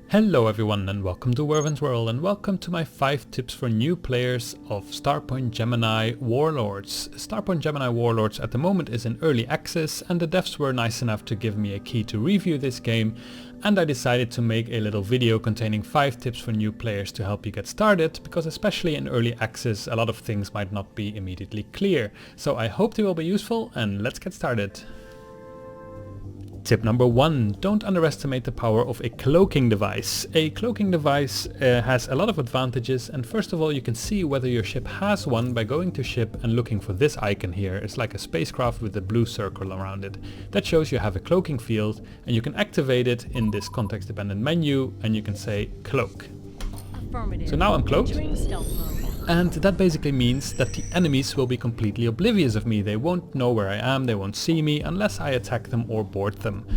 Hello everyone and welcome to Werven's World and welcome to my 5 tips for new players of Starpoint Gemini Warlords. Starpoint Gemini Warlords at the moment is in early access and the devs were nice enough to give me a key to review this game, and I decided to make a little video containing 5 tips for new players to help you get started, because especially in early access a lot of things might not be immediately clear. So I hope they will be useful and let's get started. Tip number 1. Don't underestimate the power of a cloaking device. A cloaking device has a lot of advantages, and first of all you can see whether your ship has one by going to ship and looking for this icon here. It's like a spacecraft with a blue circle around it. That shows you have a cloaking field, and you can activate it in this context dependent menu and you can say cloak. So now I'm cloaked. And that basically means that the enemies will be completely oblivious of me. They won't know where I am, they won't see me unless I attack them or board them.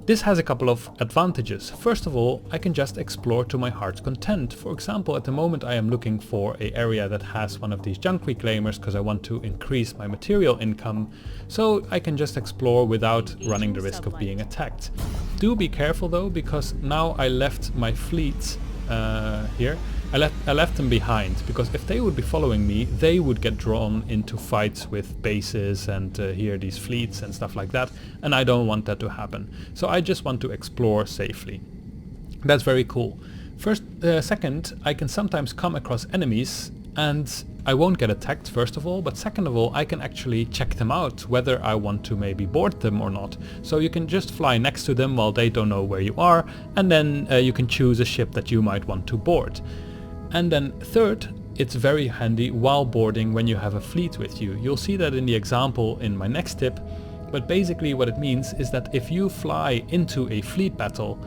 This has a couple of advantages. First of all, I can just explore to my heart's content. For example, at the moment I am looking for an area that has one of these junk reclaimers because I want to increase my material income, so I can just explore without running the risk of being attacked. Do be careful though, because now I left my fleet here. I left them behind, because if they would be following me, they would get drawn into fights with bases and here these fleets and stuff like that, and I don't want that to happen. So I just want to explore safely. That's very cool. Second, I can sometimes come across enemies and I won't get attacked first of all, but second of all I can actually check them out, whether I want to maybe board them or not. So you can just fly next to them while they don't know where you are, and then you can choose a ship that you might want to board. And then third, it's very handy while boarding when you have a fleet with you. You'll see that in the example in my next tip, but basically what it means is that if you fly into a fleet battle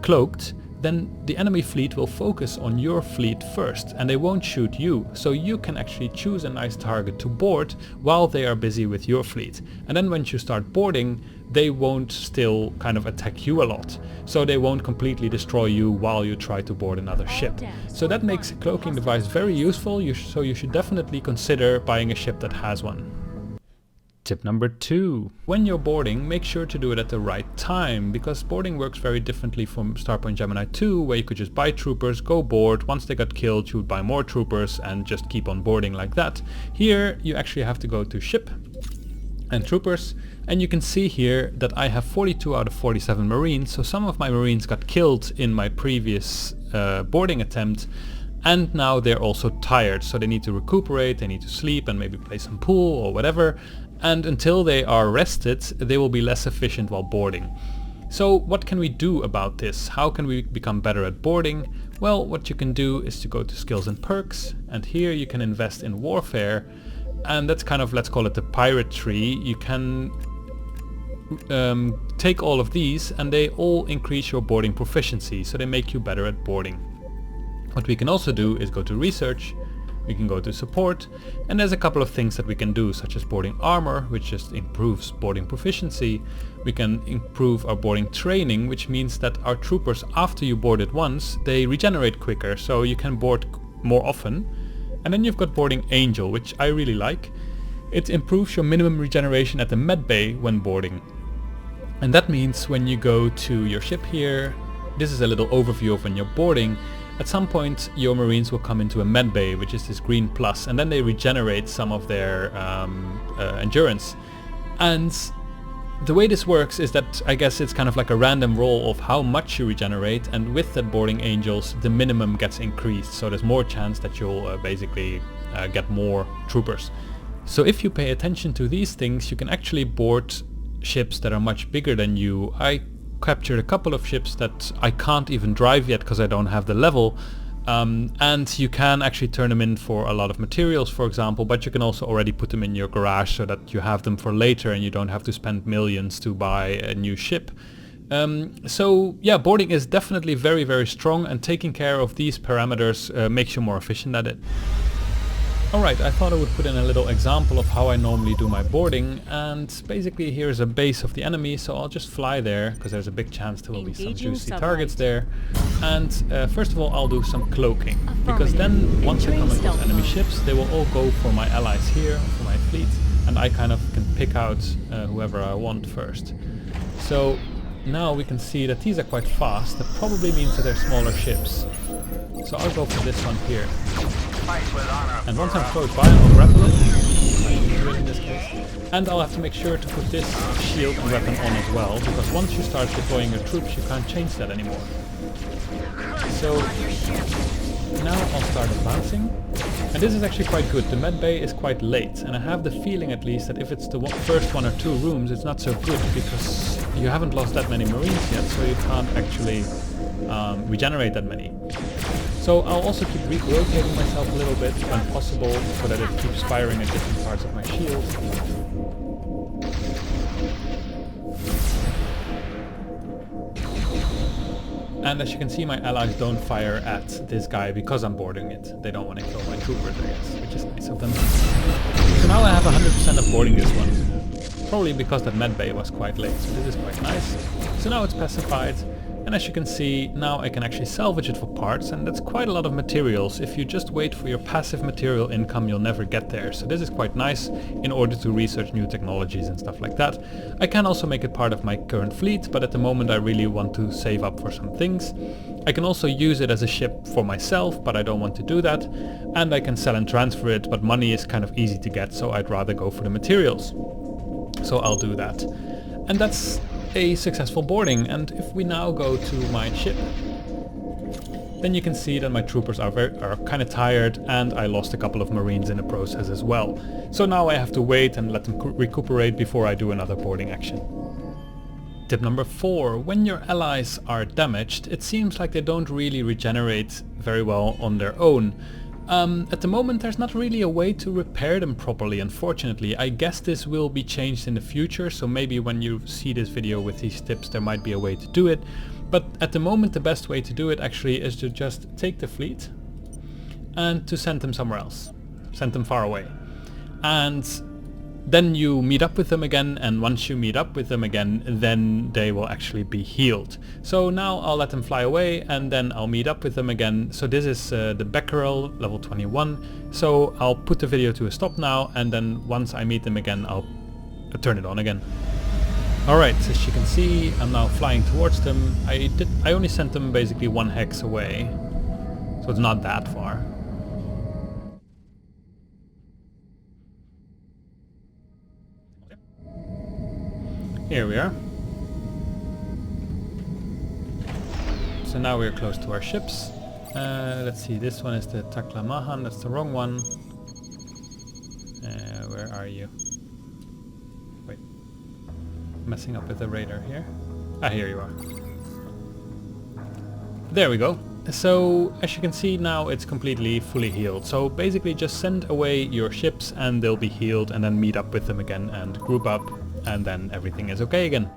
cloaked, then the enemy fleet will focus on your fleet first and they won't shoot you, so you can actually choose a nice target to board while they are busy with your fleet. And then when you start boarding, they won't still kind of attack you a lot, so they won't completely destroy you while you try to board another ship. So that makes a cloaking device very useful, so you should definitely consider buying a ship that has one. Tip number 2. When you're boarding, make sure to do it at the right time, because boarding works very differently from Starpoint Gemini 2, where you could just buy troopers, go board, once they got killed you would buy more troopers and just keep on boarding like that. Here you actually have to go to ship and troopers, and you can see here that I have 42 out of 47 marines, so some of my marines got killed in my previous boarding attempt, and now they're also tired, so they need to recuperate, they need to sleep and maybe play some pool or whatever, and until they are rested they will be less efficient while boarding. So what can we do about this? How can we become better at boarding? Well, what you can do is to go to skills and perks, and here you can invest in warfare, and that's kind of, let's call it the pirate tree. You can take all of these and they all increase your boarding proficiency, so they make you better at boarding. What we can also do is go to research, we can go to support, and there's a couple of things that we can do, such as boarding armor, which just improves boarding proficiency. We can improve our boarding training, which means that our troopers, after you board it once, they regenerate quicker, so you can board more often. And then you've got boarding angel, which I really like. It improves your minimum regeneration at the med bay when boarding. And that means when you go to your ship here, this is a little overview of when you're boarding. At some point your marines will come into a med bay, which is this green plus, and then they regenerate some of their endurance. And the way this works is that I guess it's kind of like a random roll of how much you regenerate, and with that boarding angels the minimum gets increased, so there's more chance that you'll basically get more troopers. So if you pay attention to these things, you can actually board ships that are much bigger than you. I captured a couple of ships that I can't even drive yet because I don't have the level, and you can actually turn them in for a lot of materials, for example, but you can also already put them in your garage so that you have them for later and you don't have to spend millions to buy a new ship. So yeah, boarding is definitely very, very strong, and taking care of these parameters makes you more efficient at it. Alright, I thought I would put in a little example of how I normally do my boarding, and basically here's a base of the enemy, so I'll just fly there because there's a big chance there will be some juicy targets there. And first of all I'll do some cloaking, because then once I come across enemy ships they will all go for my allies here, for my fleet, and I kind of can pick out whoever I want first. So now we can see that these are quite fast. That probably means that they're smaller ships. So I'll go for this one here. And once I'm close by, I'll grapple it. In this case. And I'll have to make sure to put this shield and weapon on as well, because once you start deploying your troops, you can't change that anymore. So now I'll start advancing. And this is actually quite good. The med bay is quite late, and I have the feeling at least that if it's the first 1 or 2 rooms, it's not so good, because you haven't lost that many marines yet, so you can't actually regenerate that many. So I'll also keep rotating myself a little bit when possible, so that it keeps firing at different parts of my shield. And as you can see, my allies don't fire at this guy because I'm boarding it. They don't want to kill my troopers, I guess, which is nice of them. So now I have 100% of boarding this one. Probably because that med bay was quite late, so this is quite nice. So now it's pacified. And as you can see, now I can actually salvage it for parts, and that's quite a lot of materials. If you just wait for your passive material income, you'll never get there. So this is quite nice in order to research new technologies and stuff like that. I can also make it part of my current fleet, but at the moment I really want to save up for some things. I can also use it as a ship for myself, but I don't want to do that. And I can sell and transfer it, but money is kind of easy to get, so I'd rather go for the materials. So I'll do that. And that's a successful boarding. And if we now go to my ship, then you can see that my troopers are kind of tired, and I lost a couple of marines in the process as well. So now I have to wait and let them recuperate before I do another boarding action. Tip number 4. When your allies are damaged, it seems like they don't really regenerate very well on their own. At the moment there's not really a way to repair them properly, unfortunately. I guess this will be changed in the future, so maybe when you see this video with these tips there might be a way to do it. But at the moment the best way to do it actually is to just take the fleet and to send them somewhere else. Send them far away. And then you meet up with them again, and once you meet up with them again, then they will actually be healed. So now I'll let them fly away, and then I'll meet up with them again. So this is the Becquerel, level 21. So I'll put the video to a stop now, and then once I meet them again, I'll turn it on again. Alright, as you can see, I'm now flying towards them. I only sent them basically 1 hex away, so it's not that far. Here we are. So now we're close to our ships. Let's see, this one is the Taklamahan, that's the wrong one. Where are you? Wait. Messing up with the radar here. Ah, here you are. There we go. So, as you can see now it's completely fully healed. So basically just send away your ships and they'll be healed, and then meet up with them again and group up, and then everything is okay again.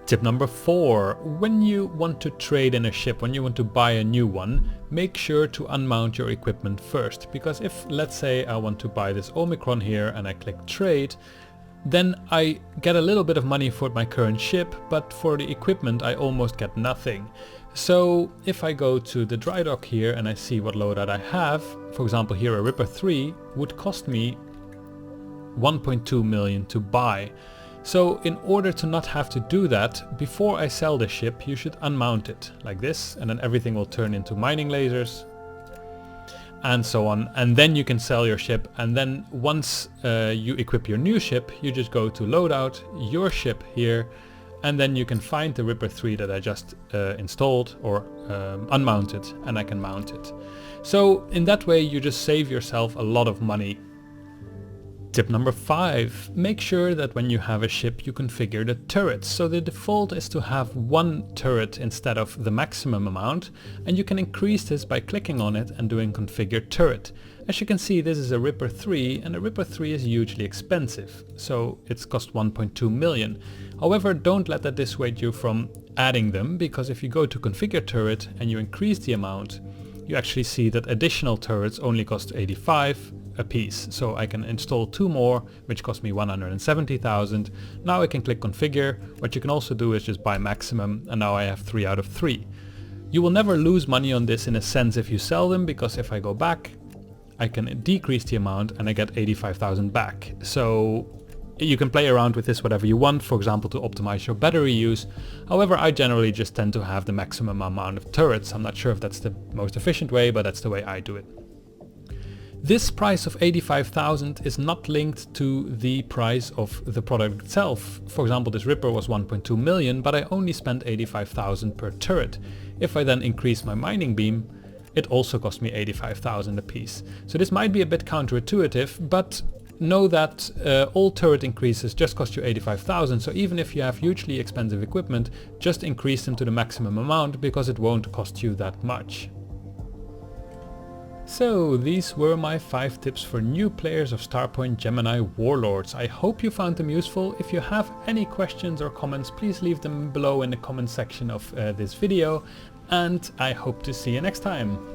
Tip number 4. When you want to trade in a ship, when you want to buy a new one, make sure to unmount your equipment first. Because if, let's say, I want to buy this Omicron here and I click trade, then I get a little bit of money for my current ship, but for the equipment I almost get nothing. So if I go to the dry dock here and I see what loadout I have, for example here a Ripper 3 would cost me 1.2 million to buy. So in order to not have to do that, before I sell the ship you should unmount it like this, and then everything will turn into mining lasers and so on, and then you can sell your ship. And then once you equip your new ship, you just go to loadout, your ship here, and then you can find the Ripper 3 that I just installed or unmounted, and I can mount it. So in that way you just save yourself a lot of money. Tip number 5. Make sure that when you have a ship you configure the turrets. So the default is to have 1 turret instead of the maximum amount, and you can increase this by clicking on it and doing configure turret. As you can see, this is a Ripper 3, and a Ripper 3 is hugely expensive, so it's cost 1.2 million. However, don't let that dissuade you from adding them, because if you go to configure turret and you increase the amount, you actually see that additional turrets only cost 85 a piece. So I can install 2 more, which cost me 170,000. Now I can click configure. What you can also do is just buy maximum, and now I have 3 out of 3. You will never lose money on this in a sense if you sell them, because if I go back I can decrease the amount and I get 85,000 back. So You can play around with this whatever you want, for example to optimize your battery use. However, I generally just tend to have the maximum amount of turrets. I'm not sure if that's the most efficient way, but that's the way I do it. This price of 85,000 is not linked to the price of the product itself. For example, this Ripper was 1.2 million, but I only spent 85,000 per turret. If I then increase my mining beam, it also cost me 85,000 a piece. So this might be a bit counterintuitive, but know that all turret increases just cost you 85,000, so even if you have hugely expensive equipment, just increase them to the maximum amount because it won't cost you that much. So these were my 5 tips for new players of Starpoint Gemini Warlords. I hope you found them useful. If you have any questions or comments, please leave them below in the comment section of this video, and I hope to see you next time.